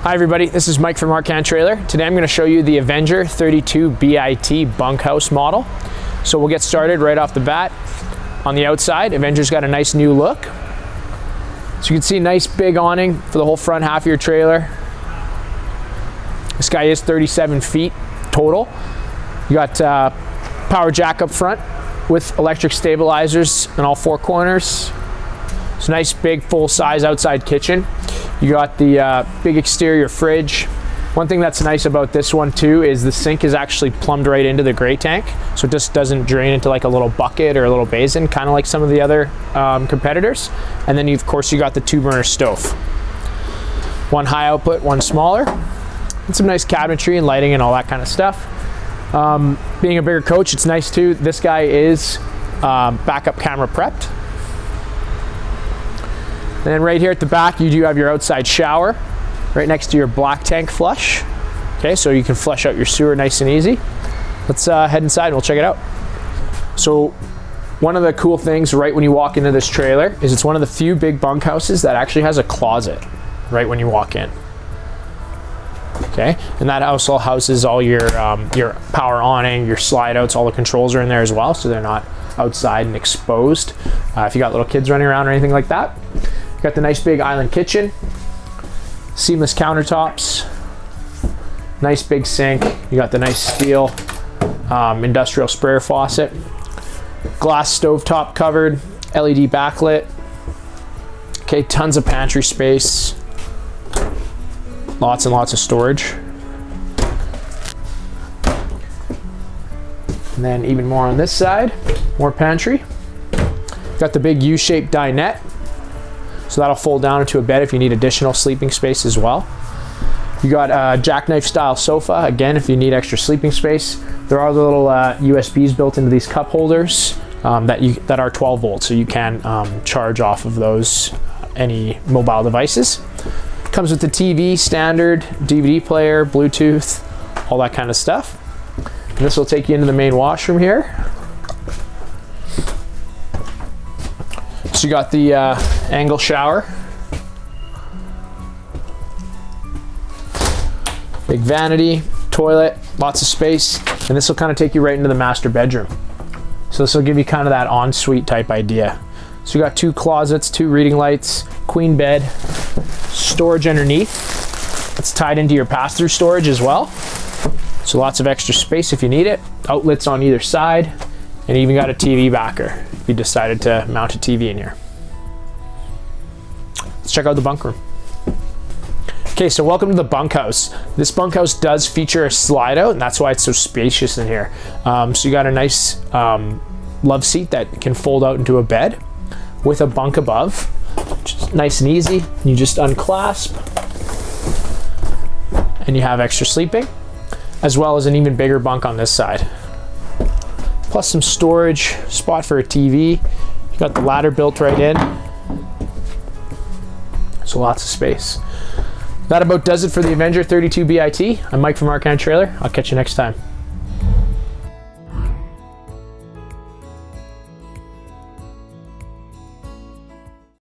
Hi everybody, this is Mike from Arcan Trailer. Today I'm going to show you the Avenger 32 BIT bunkhouse model. So we'll get started right off the bat. On the outside, Avenger's got a nice new look. So you can see a nice big awning for the whole front half of your trailer. This guy is 37 feet total. You got power jack up front with electric stabilizers in all four corners. It's a nice big full-size outside kitchen. You got the big exterior fridge. One thing that's nice about this one too is the sink is actually plumbed right into the gray tank, so it just doesn't drain into like a little bucket or a little basin, kind of like some of the other competitors. And then of course you got the 2-burner stove. One high output, one smaller. And some nice cabinetry and lighting and all that kind of stuff. Being a bigger coach, it's nice too. This guy is backup camera prepped. And then right here at the back, you do have your outside shower right next to your black tank flush. Okay, so you can flush out your sewer nice and easy. Let's head inside and we'll check it out. So one of the cool things right when you walk into this trailer is it's one of the few big bunkhouses that actually has a closet right when you walk in. Okay, and that also houses all your power awning, your slide outs, all the controls are in there as well, so they're not outside and exposed if you got little kids running around or anything like that. Got the nice big island kitchen, seamless countertops, nice big sink. You got the nice steel industrial sprayer faucet, glass stovetop covered, LED backlit. Okay, tons of pantry space, lots and lots of storage. And then even more on this side, more pantry. Got the big U-shaped dinette. So that'll fold down into a bed if you need additional sleeping space as well. You got a jackknife style sofa, again, if you need extra sleeping space. There are the little USBs built into these cup holders that are 12 volts, so you can charge off of those any mobile devices. Comes with the TV, standard, DVD player, Bluetooth, all that kind of stuff. And this will take you into the main washroom here. So you got the angle shower, big vanity, toilet, lots of space, and this will kind of take you right into the master bedroom. So this will give you kind of that ensuite type idea. So you got 2 closets, 2 reading lights, queen bed, storage underneath. It's tied into your pass-through storage as well. So lots of extra space if you need it. Outlets on either side, and even got a TV backer if you decided to mount a TV in here. Let's check out the bunk room. Okay, so welcome to the bunkhouse. This bunkhouse does feature a slide out, and that's why it's so spacious in here. So you got a nice love seat that can fold out into a bed with a bunk above. Just nice and easy. You just unclasp, and you have extra sleeping, as well as an even bigger bunk on this side. Plus some storage, spot for a TV. You got the ladder built right in. So lots of space. That about does it for the Avenger 32 BIT. I'm Mike from Arcan Trailer. I'll catch you next time.